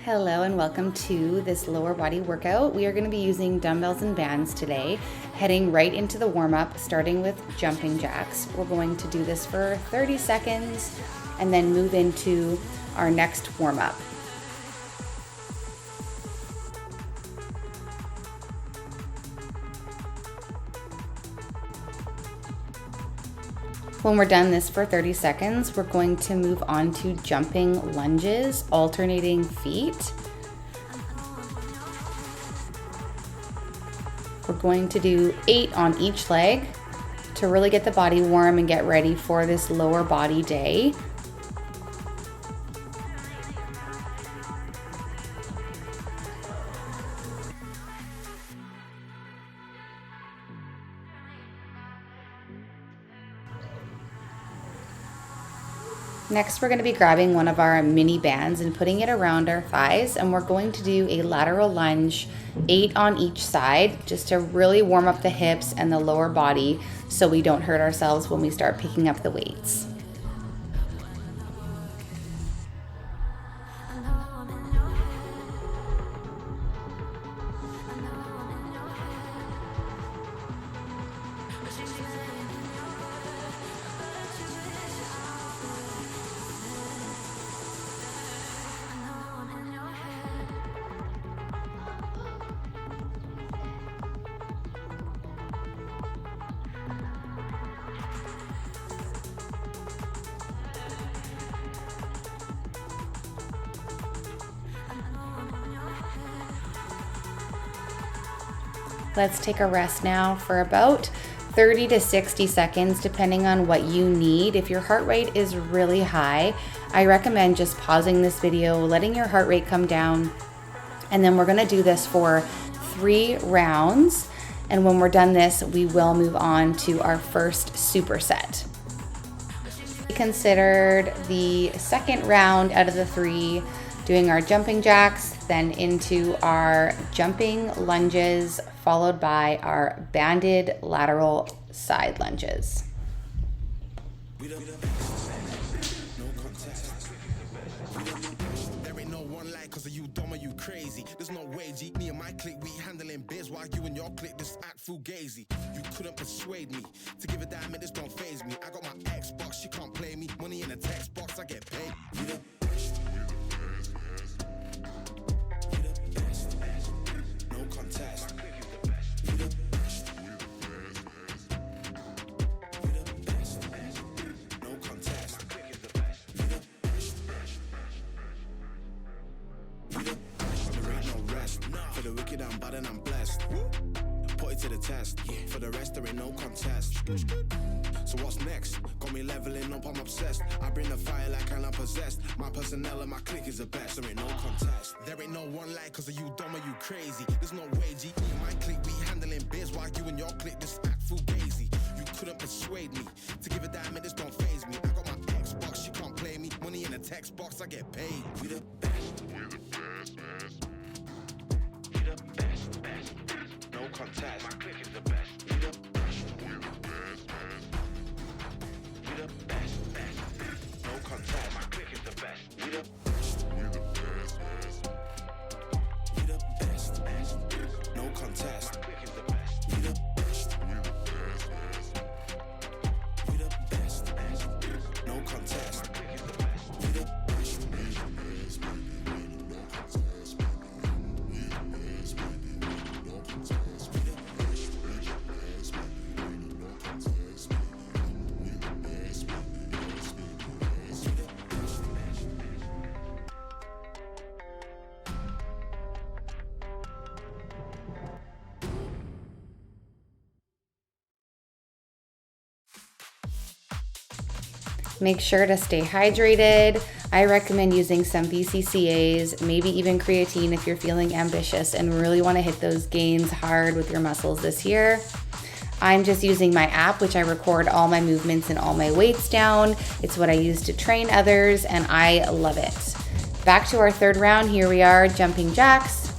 Hello and welcome to this lower body workout. We are going to be using dumbbells and bands today, heading right into the warm-up, starting with jumping jacks. We're going to do this for 30 seconds and then move into our next warm-up. When we're done this for 30 seconds, we're going to move on to jumping lunges, alternating feet. We're going to do 8 on each leg to really get the body warm and get ready for this lower body day. Next, we're going to be grabbing one of our mini bands and putting it around our thighs, and we're going to do a lateral lunge, 8 on each side, just to really warm up the hips and the lower body so we don't hurt ourselves when we start picking up the weights. Let's take a rest now for about 30 to 60 seconds, depending on what you need. If your heart rate is really high, I recommend just pausing this video, letting your heart rate come down, and then we're gonna do this for 3 rounds. And when we're done this, we will move on to our first superset. We considered the second round out of the 3, doing our jumping jacks, then into our jumping lunges, followed by our banded lateral side lunges. There ain't no one like cause you dumb or you crazy. There's no way, G. Me and my clique, we handling biz while you and your clique just act fugazi. You couldn't persuade me to give a damn, it just don't faze me. I got my Xbox, she can't play me. Money in a text box, I get paid. For the wicked, I'm bad and I'm blessed. Put it to the test. For the rest, there ain't no contest. So what's next? Got me leveling up, I'm obsessed. I bring the fire like I'm possessed. My personnel and my clique is the best. There ain't no contest. There ain't no one like cause you dumb or you crazy. There's no way, G. Me and my clique, we handling biz while you and your clique just act fugazi. You couldn't persuade me to give a damn, it just don't faze me. I got my Xbox, she can't play me. Money in a text box, I get paid. We the best. No contest. My clique is the best. We the best. We the best. No contest. My clique is the best. We the best. We the best. No contest. My clique is the best. We the best. We the best. No contest. My clique is the best. We the best. Make sure to stay hydrated. I recommend using some BCCAs, maybe even creatine if you're feeling ambitious and really want to hit those gains hard with your muscles this year. I'm just using my app, which I record all my movements and all my weights down. It's what I use to train others, and I love it. Back to our 3rd round. Here we are, jumping jacks.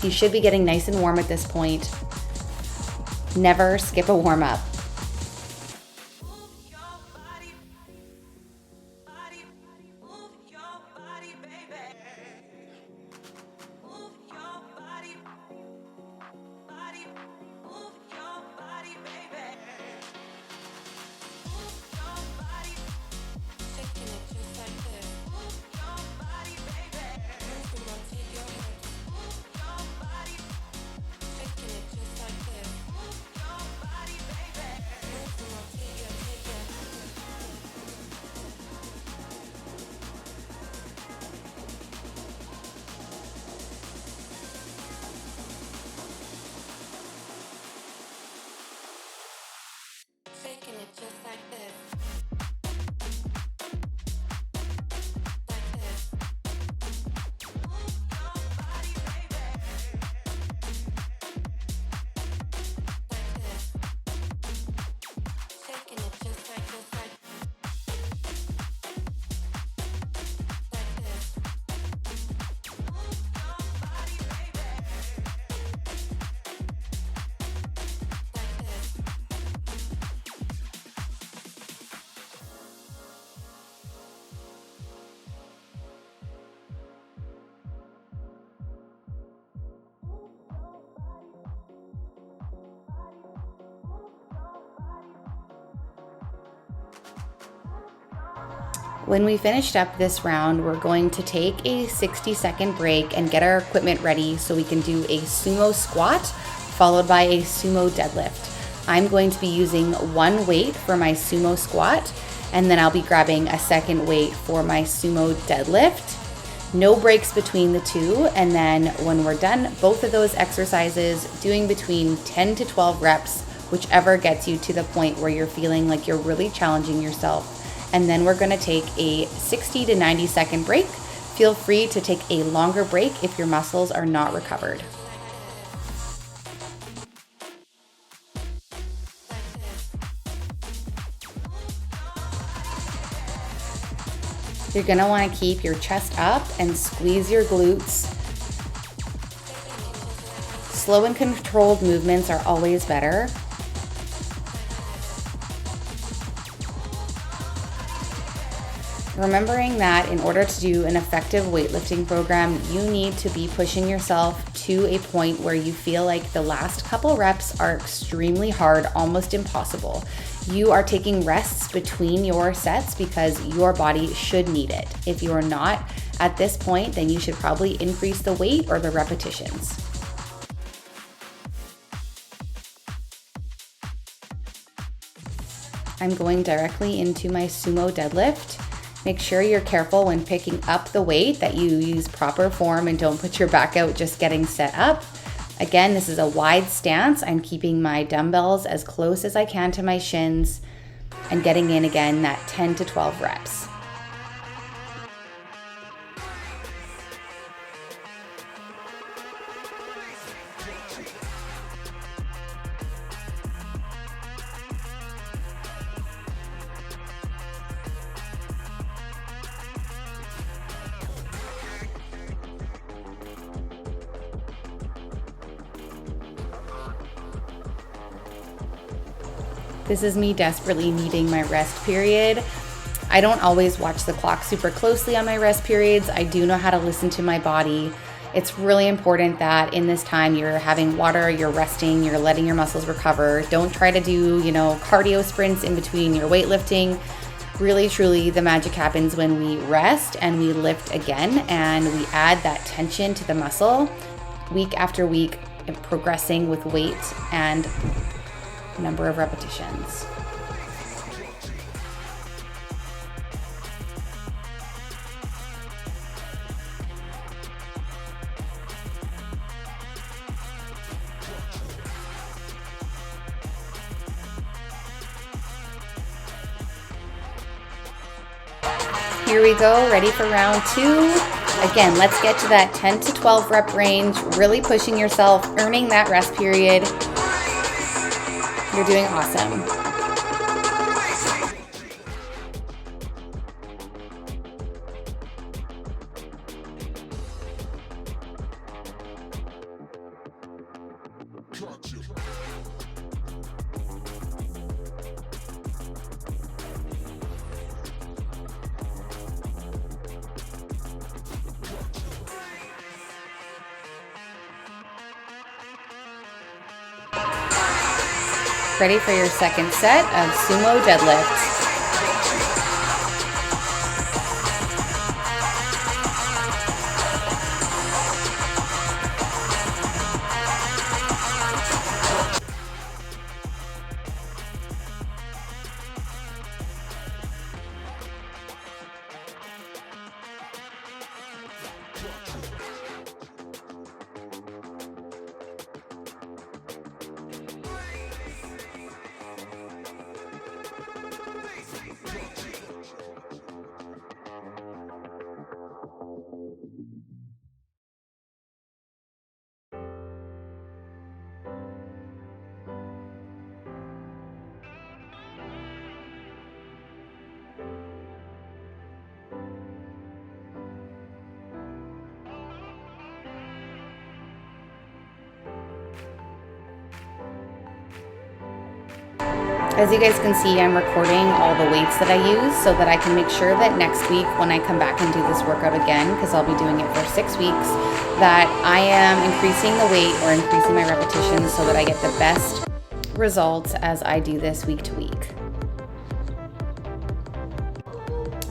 You should be getting nice and warm at this point. Never skip a warm up. When we finished up this round, we're going to take a 60-second break and get our equipment ready so we can do a sumo squat followed by a sumo deadlift. I'm going to be using one weight for my sumo squat, and then I'll be grabbing a second weight for my sumo deadlift. No breaks between the two, and then when we're done both of those exercises, doing between 10 to 12 reps, whichever gets you to the point where you're feeling like you're really challenging yourself. And then we're gonna take a 60 to 90 second break. Feel free to take a longer break if your muscles are not recovered. You're gonna wanna keep your chest up and squeeze your glutes. Slow and controlled movements are always better. Remembering that in order to do an effective weightlifting program, you need to be pushing yourself to a point where you feel like the last couple reps are extremely hard, almost impossible. You are taking rests between your sets because your body should need it. If you are not at this point, then you should probably increase the weight or the repetitions. I'm going directly into my sumo deadlift. Make sure you're careful when picking up the weight that you use proper form and don't put your back out just getting set up. Again, this is a wide stance. I'm keeping my dumbbells as close as I can to my shins and getting in again that 10 to 12 reps. This is me desperately needing my rest period. I don't always watch the clock super closely on my rest periods. I do know how to listen to my body. It's really important that in this time you're having water, you're resting, you're letting your muscles recover. Don't try to do, cardio sprints in between your weightlifting. Really, truly, the magic happens when we rest and we lift again and we add that tension to the muscle week after week, progressing with weight and number of repetitions. Here we go, ready for round two. Again, let's get to that 10 to 12 rep range, really pushing yourself, earning that rest period. You're doing awesome. Ready for your second set of sumo deadlifts. As you guys can see, I'm recording all the weights that I use so that I can make sure that next week when I come back and do this workout again, because I'll be doing it for 6 weeks, that I am increasing the weight or increasing my repetitions so that I get the best results as I do this week to week.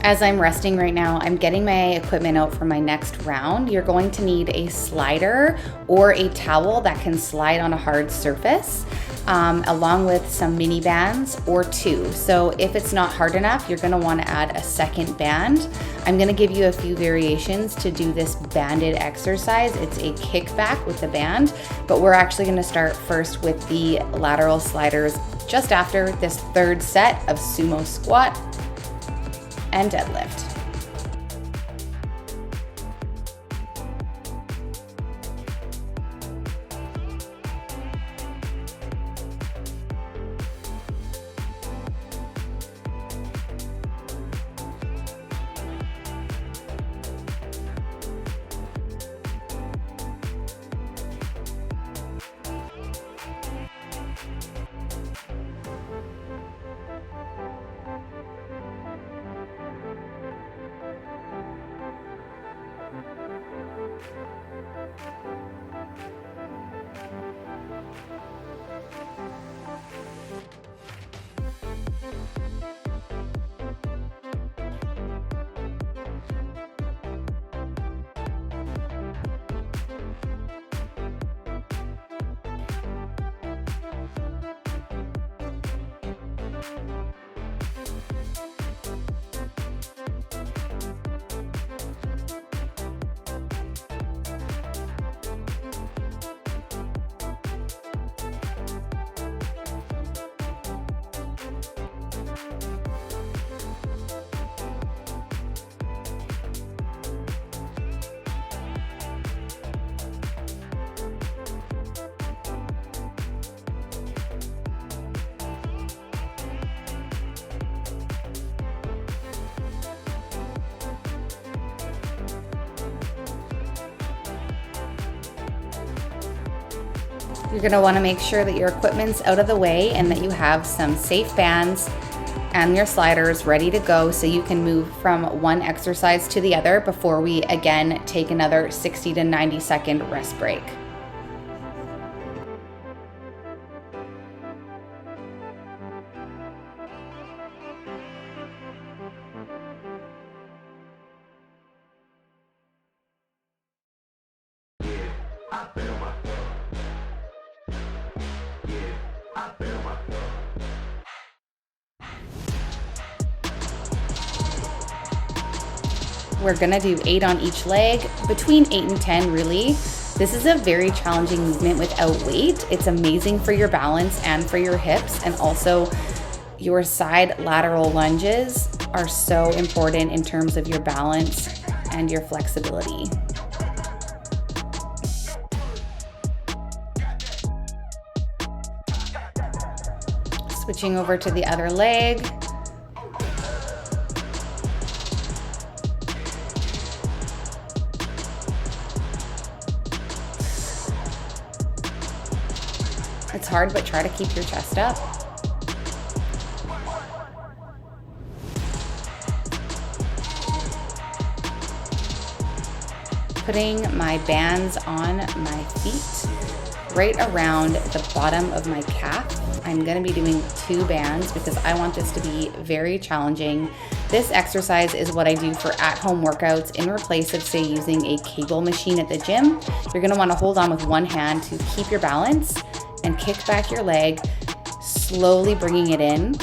As I'm resting right now, I'm getting my equipment out for my next round. You're going to need a slider or a towel that can slide on a hard surface, along with some mini bands or two. So if it's not hard enough, you're gonna wanna add a second band. I'm gonna give you a few variations to do this banded exercise. It's a kickback with the band, but we're actually gonna start first with the lateral sliders just after this third set of sumo squat and deadlift. You're gonna wanna make sure that your equipment's out of the way and that you have some safe bands and your sliders ready to go so you can move from one exercise to the other before we again take another 60 to 90 second rest break. We're gonna do 8 on each leg, between 8 and 10 really. This is a very challenging movement without weight. It's amazing for your balance and for your hips, and also your side lateral lunges are so important in terms of your balance and your flexibility. Switching over to the other leg. It's hard, but try to keep your chest up. Putting my bands on my feet right around the bottom of my calf. I'm gonna be doing 2 bands because I want this to be very challenging. This exercise is what I do for at-home workouts in place of, say, using a cable machine at the gym. You're gonna wanna hold on with one hand to keep your balance and kick back your leg, slowly bringing it in.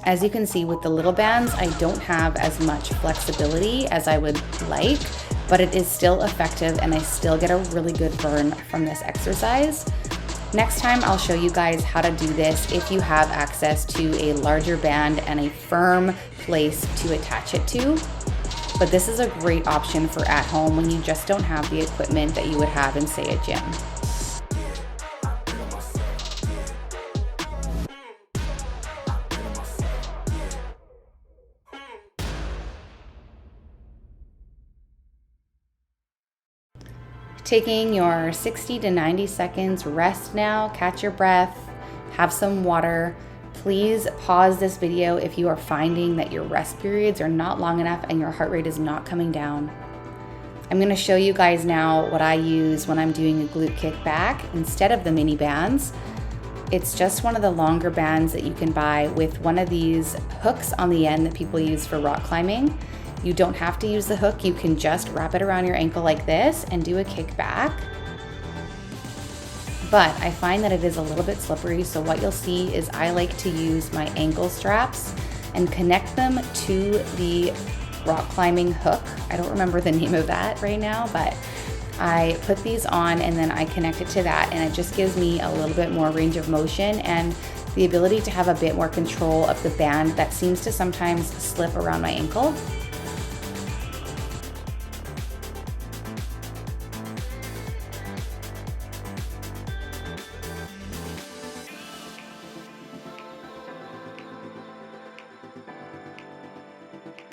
As you can see with the little bands, I don't have as much flexibility as I would like, but it is still effective and I still get a really good burn from this exercise. Next time I'll show you guys how to do this if you have access to a larger band and a firm place to attach it to. But this is a great option for at home when you just don't have the equipment that you would have in, say, a gym. Taking your 60 to 90 seconds rest now, catch your breath, have some water. Please pause this video if you are finding that your rest periods are not long enough and your heart rate is not coming down. I'm gonna show you guys now what I use when I'm doing a glute kickback instead of the mini bands. It's just one of the longer bands that you can buy with one of these hooks on the end that people use for rock climbing. You don't have to use the hook. You can just wrap it around your ankle like this and do a kick back. But I find that it is a little bit slippery, so what you'll see is I like to use my ankle straps and connect them to the rock climbing hook. I don't remember the name of that right now, but I put these on and then I connect it to that, and it just gives me a little bit more range of motion and the ability to have a bit more control of the band that seems to sometimes slip around my ankle.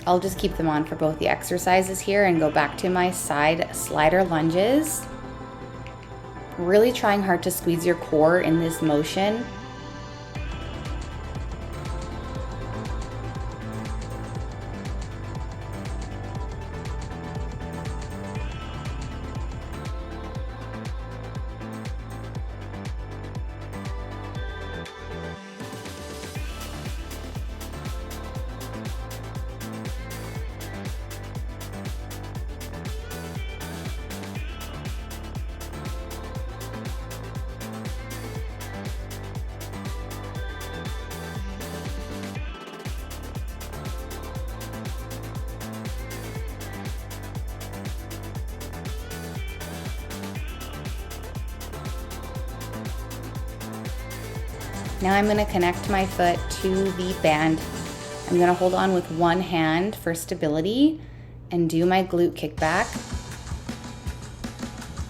I'll just keep them on for both the exercises here and go back to my side slider lunges. Really trying hard to squeeze your core in this motion. Now I'm gonna connect my foot to the band. I'm gonna hold on with one hand for stability and do my glute kickback.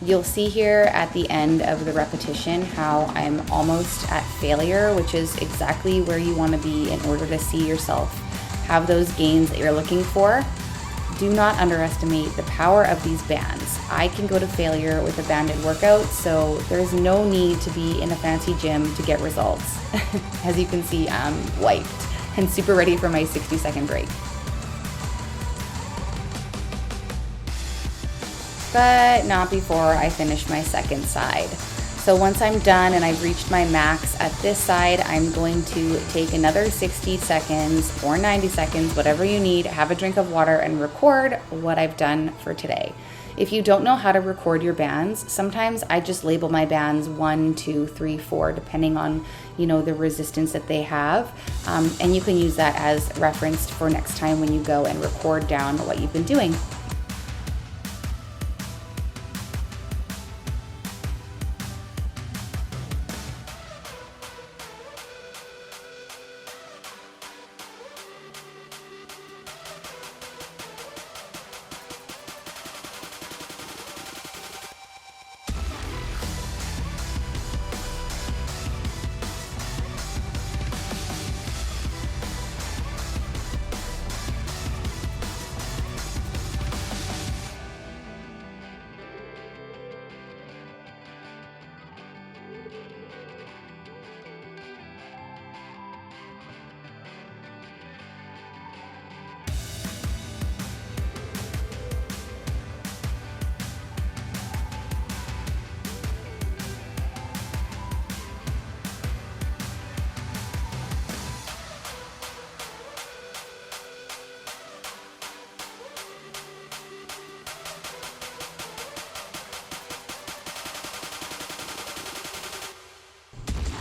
You'll see here at the end of the repetition how I'm almost at failure, which is exactly where you wanna be in order to see yourself have those gains that you're looking for. Do not underestimate the power of these bands. I can go to failure with a banded workout, so there's no need to be in a fancy gym to get results. As you can see, I'm wiped and super ready for my 60-second break. But not before I finish my second side. So once I'm done and I've reached my max at this side, I'm going to take another 60 seconds or 90 seconds, whatever you need, have a drink of water and record what I've done for today. If you don't know how to record your bands, sometimes I just label my bands 1, 2, 3, 4, depending on, the resistance that they have. And you can use that as reference for next time when you go and record down what you've been doing.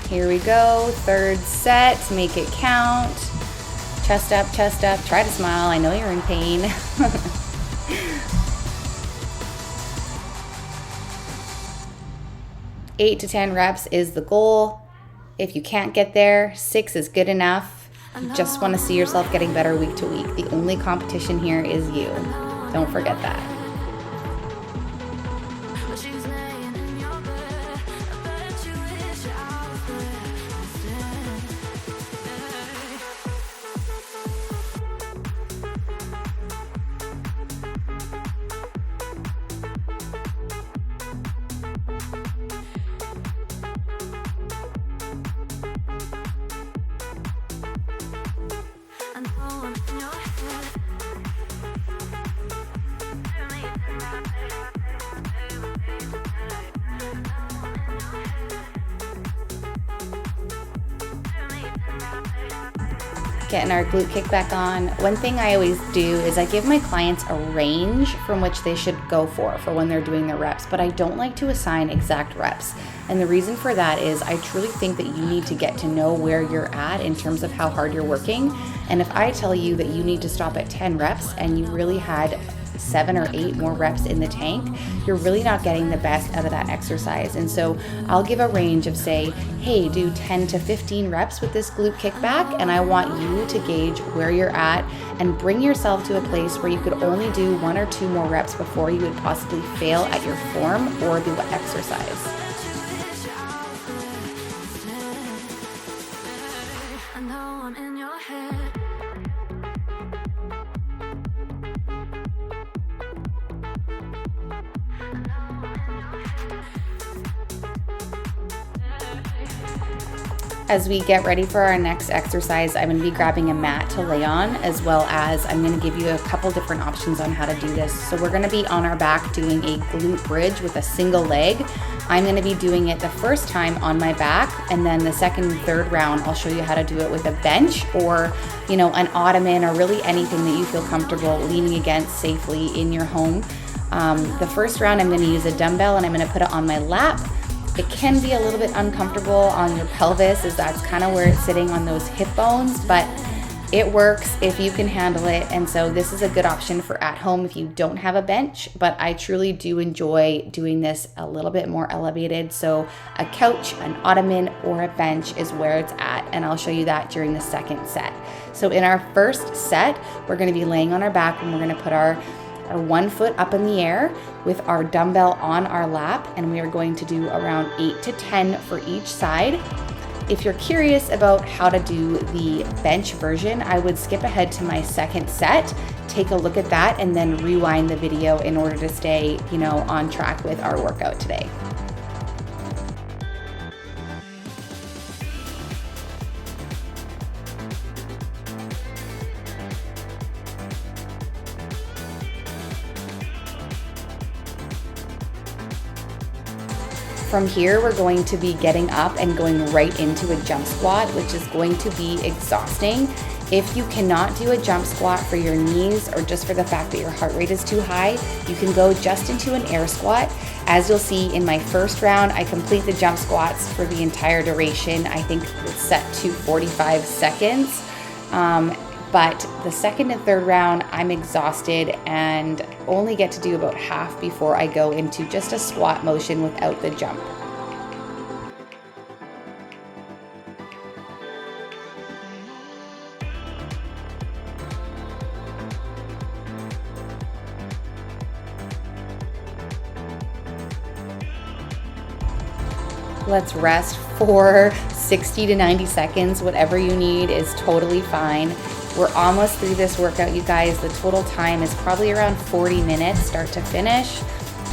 Here we go, third set, make it count. Chest up, try to smile, I know you're in pain. 8 to 10 reps is the goal. If you can't get there, 6 is good enough. You just want to see yourself getting better week to week. The only competition here is you. Don't forget that. getting our glute kick back on. One thing I always do is I give my clients a range from which they should go for when they're doing their reps, but I don't like to assign exact reps. And the reason for that is I truly think that you need to get to know where you're at in terms of how hard you're working. And if I tell you that you need to stop at 10 reps and you really had 7 or 8 more reps in the tank, you're really not getting the best out of that exercise. And so I'll give a range of, say, hey, do 10 to 15 reps with this glute kickback, and I want you to gauge where you're at and bring yourself to a place where you could only do 1 or 2 more reps before you would possibly fail at your form or the exercise. As we get ready for our next exercise, I'm going to be grabbing a mat to lay on, as well as I'm going to give you a couple different options on how to do this. So we're going to be on our back doing a glute bridge with a single leg. I'm going to be doing it the first time on my back, and then the second and third round, I'll show you how to do it with a bench or, an ottoman, or really anything that you feel comfortable leaning against safely in your home. The first round, I'm going to use a dumbbell and I'm going to put it on my lap. It can be a little bit uncomfortable on your pelvis, as that's kind of where it's sitting on those hip bones, but it works if you can handle it. And so this is a good option for at home if you don't have a bench, but I truly do enjoy doing this a little bit more elevated. So a couch, an ottoman, or a bench is where it's at, and I'll show you that during the second set. So in our first set, we're going to be laying on our back, and we're going to put our 1 foot up in the air with our dumbbell on our lap, and we are going to do around 8 to 10 for each side. If you're curious about how to do the bench version, I would skip ahead to my second set, take a look at that, and then rewind the video in order to stay, on track with our workout today. From here, we're going to be getting up and going right into a jump squat, which is going to be exhausting. If you cannot do a jump squat for your knees or just for the fact that your heart rate is too high, you can go just into an air squat. As you'll see in my first round, I complete the jump squats for the entire duration. I think it's set to 45 seconds. But the second and third round, I'm exhausted and only get to do about half before I go into just a squat motion without the jump. Let's rest for 60 to 90 seconds. Whatever you need is totally fine. We're almost through this workout, you guys. The total time is probably around 40 minutes, start to finish.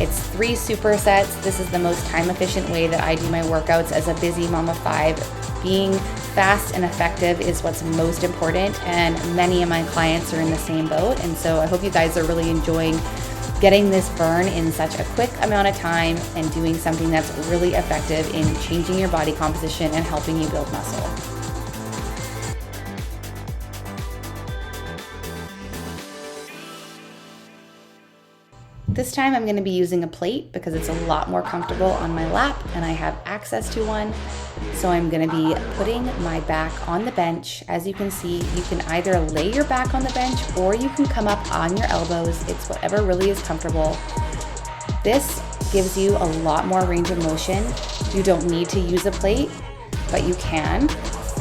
It's 3 supersets. This is the most time efficient way that I do my workouts as a busy mom of 5. Being fast and effective is what's most important, and many of my clients are in the same boat. And so I hope you guys are really enjoying getting this burn in such a quick amount of time and doing something that's really effective in changing your body composition and helping you build muscle. This time I'm going to be using a plate because it's a lot more comfortable on my lap and I have access to one. So I'm going to be putting my back on the bench. As you can see, you can either lay your back on the bench or you can come up on your elbows. It's whatever really is comfortable. This gives you a lot more range of motion. You don't need to use a plate, but you can.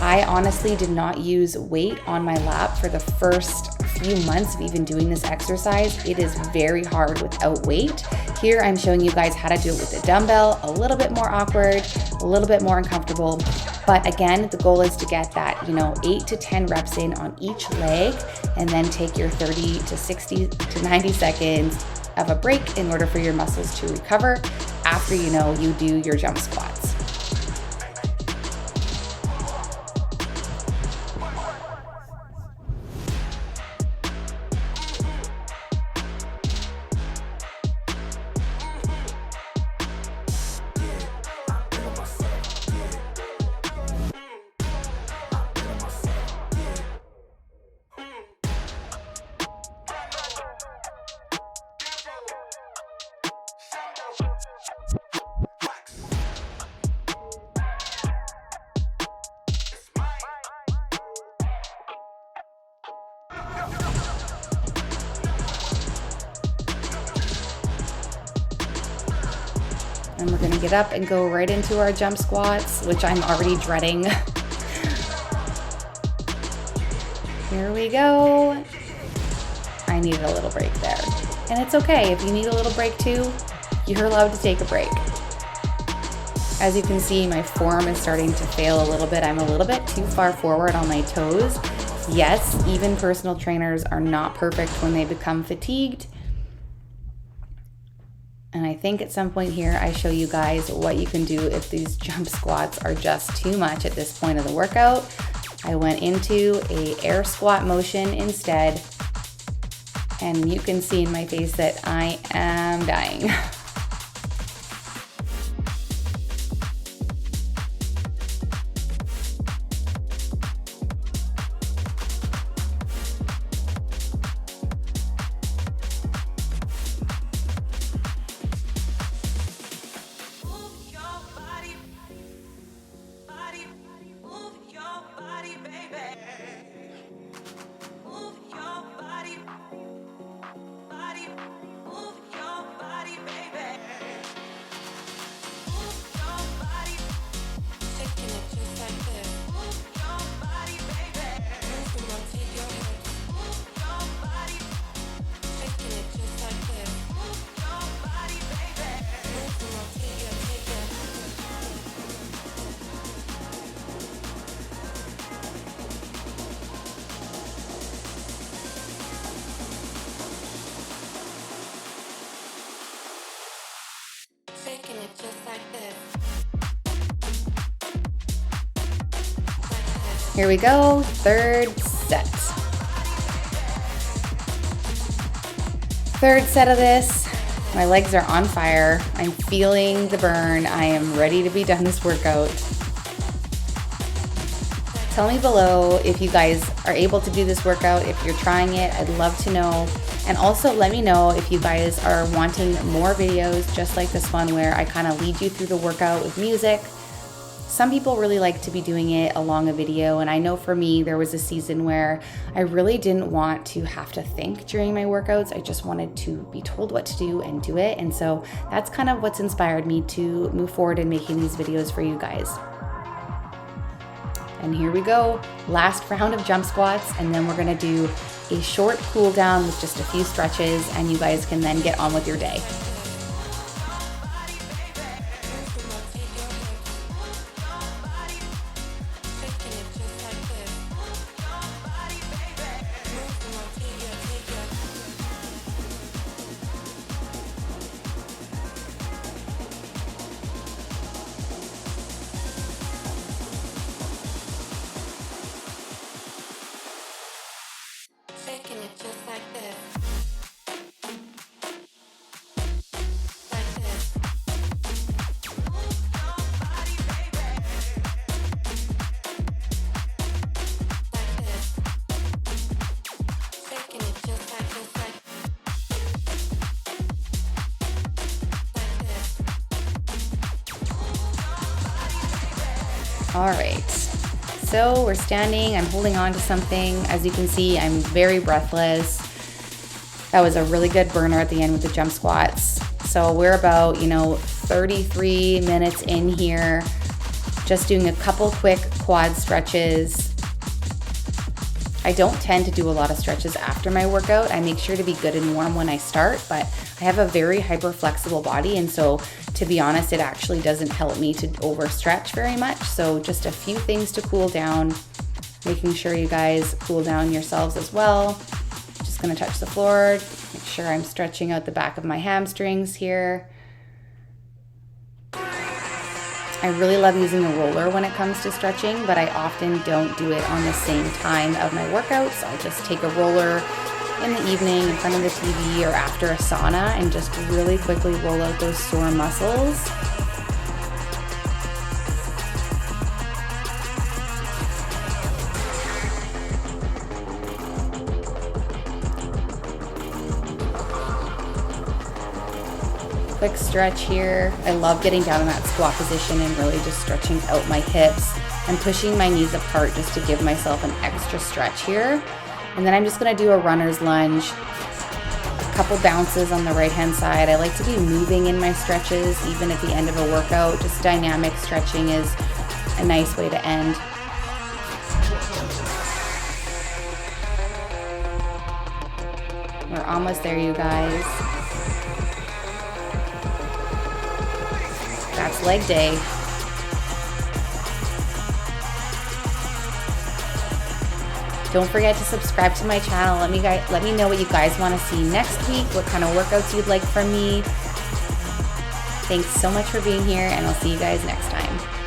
I honestly did not use weight on my lap for the first few months of even doing this exercise. It is very hard without weight. Here I'm showing you guys how to do it with a dumbbell, a little bit more awkward, a little bit more uncomfortable. But again, the goal is to get that, 8 to 10 reps in on each leg, and then take your 30 to 60 to 90 seconds of a break in order for your muscles to recover after you do your jump squats. And we're gonna get up and go right into our jump squats, which I'm already dreading. Here we go. I needed a little break there. And it's okay, if you need a little break too, you're allowed to take a break. As you can see, my form is starting to fail a little bit. I'm a little bit too far forward on my toes. Yes, even personal trainers are not perfect when they become fatigued. And I think at some point here, I show you guys what you can do if these jump squats are just too much at this point of the workout. I went into a air squat motion instead, and you can see in my face that I am dying. Here we go, third set. Third set of this. My legs are on fire. I'm feeling the burn. I am ready to be done this workout. Tell me below if you guys are able to do this workout, if you're trying it, I'd love to know. And also let me know if you guys are wanting more videos just like this one where I kind of lead you through the workout with music. Some people really like to be doing it along a video, and I know for me there was a season where I really didn't want to have to think during my workouts. I just wanted to be told what to do and do it, and so that's kind of what's inspired me to move forward in making these videos for you guys. And here we go, last round of jump squats, and then we're gonna do a short cool down with just a few stretches, and you guys can then get on with your day. All right, so we're standing, I'm holding on to something. As you can see, I'm very breathless. That was a really good burner at the end with the jump squats. So we're about, 33 minutes in here, just doing a couple quick quad stretches. I don't tend to do a lot of stretches after my workout. I make sure to be good and warm when I start, but I have a very hyper flexible body, and so to be honest, it actually doesn't help me to overstretch very much. So just a few things to cool down, making sure you guys cool down yourselves as well. Just gonna touch the floor, make sure I'm stretching out the back of my hamstrings here. I really love using a roller when it comes to stretching, but I often don't do it on the same time of my workouts. I'll just take a roller in the evening in front of the TV or after a sauna and just really quickly roll out those sore muscles. Quick stretch here. I love getting down in that squat position and really just stretching out my hips and pushing my knees apart just to give myself an extra stretch here. And then I'm just gonna do a runner's lunge, a couple bounces on the right hand side. I like to be moving in my stretches even at the end of a workout. Just dynamic stretching is a nice way to end. We're almost there, you guys. That's leg day. Don't forget to subscribe to my channel. Let me know what you guys want to see next week, what kind of workouts you'd like from me. Thanks so much for being here, and I'll see you guys next time.